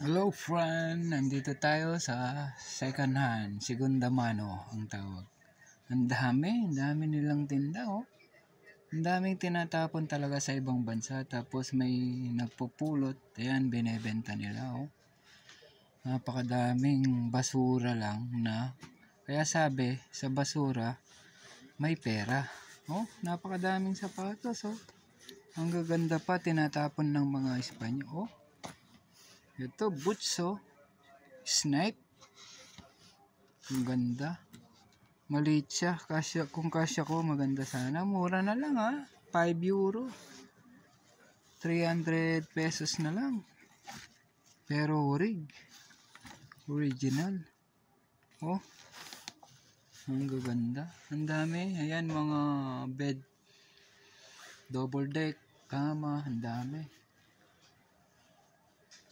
Hello friend, nandito tayo sa second hand, segunda mano ang tawag. Ang dami nilang tinda oh. Ang daming tinatapon talaga sa ibang bansa, tapos may nagpupulot, ayan binebenta nila oh. Napakadaming basura lang na, kaya sabi sa basura may pera. Oh, napakadaming sapatos oh. Ang gaganda pa, tinatapon ng mga Espanyol oh. Ito, boots oh. Snipe. Ang ganda. Maliit siya. Kung kasya ko, maganda sana. Mura na lang ha. 5 euro. 300 pesos na lang. Pero original. Oh. Ang gaganda. Ang dami. Ayan mga bed. Double deck. Kama. Ang dami.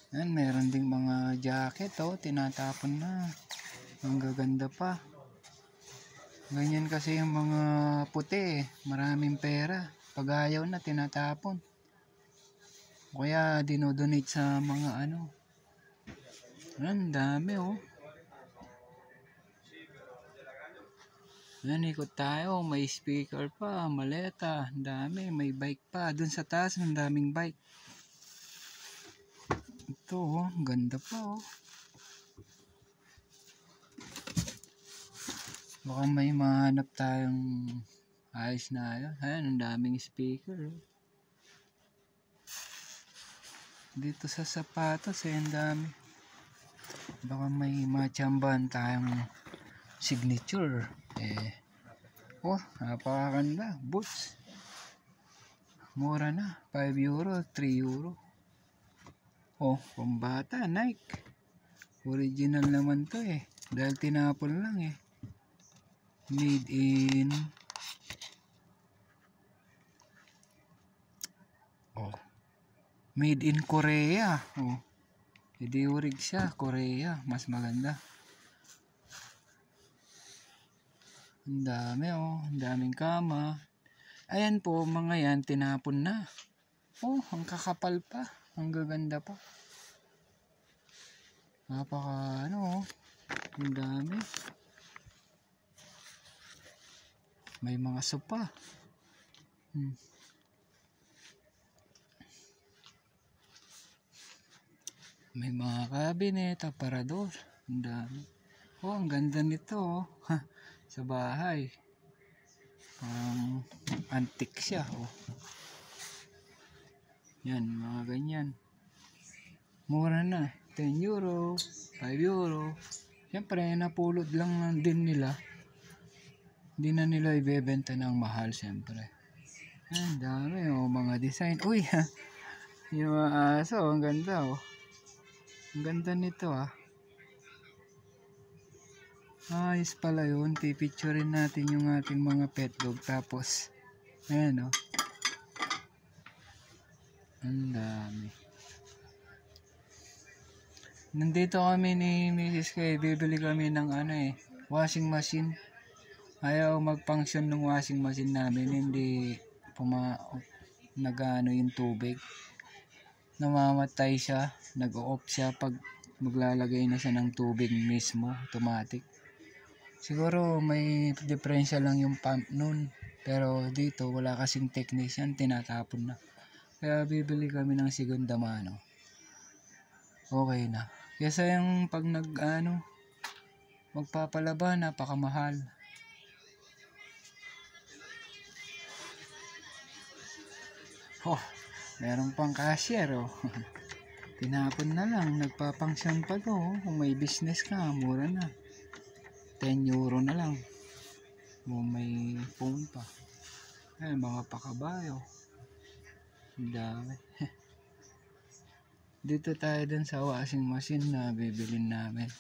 Ayan, meron ding mga jacket oh. Tinatapon na. Ang gaganda pa. Ganyan kasi yung mga puti maraming pera. Pag ayaw na, tinatapon. Kaya dinodonate sa mga ano. Ang dami oh. Yan, ikot tayo. May speaker pa, maleta. Ang dami, may bike pa. Dun sa taas, ang daming bike. Ito oh, ganda pa oh. Baka may mahanap tayong ayos na ayos. Ayan, ang daming speaker. Dito sa sapatos, ang dami. Baka may matsambahan tayong signature. Oh, napakaganda. Boots. Mura na. 5 euro, 3 euro. Oh, pambata, Nike. Original naman to dahil tinapon lang Made in Made in Korea. Oh. Hindi orig siya, Korea, mas maganda. Ang dami oh, ang daming kama. Ayan po, mga yan tinapon na. Oh, ang kakapal pa, ang gaganda pa. Napaka ano oh, ang dami. May mga sopa. May mga cabinet, aparador. Ang dami. Oh, ang ganda nito oh. Sa bahay. Antique siya oh. Yan, mga ganyan. Mura na. 10 euro, 5 euro. Siyempre, napulot lang din nila. Hindi na nila ibebenta ng mahal siyempre. Ang dami oh, mga design. Uy, yung mga aso, ang ganda oh. Ang ganda nito ayos pala yun. Pipicturein natin yung ating mga pet dog. Tapos, ayan oh. Ang dami. Nandito kami ni Mrs. K. Bibili kami ng washing machine. Ayaw mag-function ng washing machine namin. Hindi nag-ano yung tubig. Namamatay siya. Nag-off siya pag maglalagay na siya ng tubig mismo. Automatic. Siguro may diferensya lang yung pump nun. Pero dito wala kasing technician. Tinatapon na. Kaya bibili kami ng segunda mano. Okay na. Kesa yung pag magpapalaba, napakamahal. Oh, meron pang cashier oh. Tinapon na lang, nagpapangsyon pa to oh. Kung may business ka, mura na. 10 euro na lang. Kung may phone pa. Ay, mga pakabayo. Ang dami. Dito tayo dun sa washing machine na bibilin namin.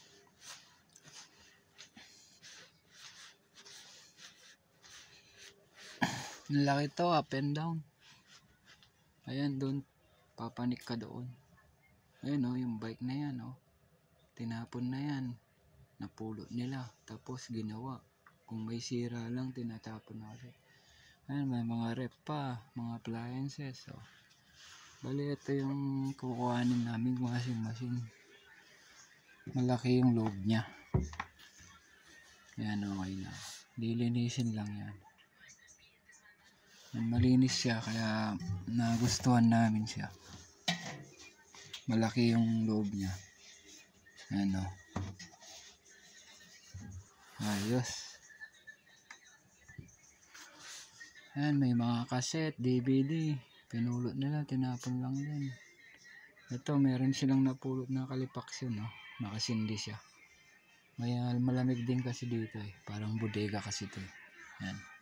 Ang laki to, up and down. Ayan, doon. Papanik ka doon. Ayan oh, yung bike na yan oh. Tinapon na yan. Napulot nila. Tapos ginawa. Kung may sira lang, tinatapon na ulit. Ayan, may mga rep pa. Mga appliances oh. Bali, ito yung kukuhanin namin washing machine. malaki yung loob niya. Yan, okay na. Lilinisin lang yan. Malinis siya kaya nagustuhan namin siya. Malaki yung loob niya. Ano. Ayos. Ayan, may mga cassette, DVD. Pinulot nila, tinapon lang din. Ito, meron silang napulot na kalipaksyon, no? Nakasindi siya. May malamig din kasi dito eh. Parang bodega kasi ito eh. Ayan.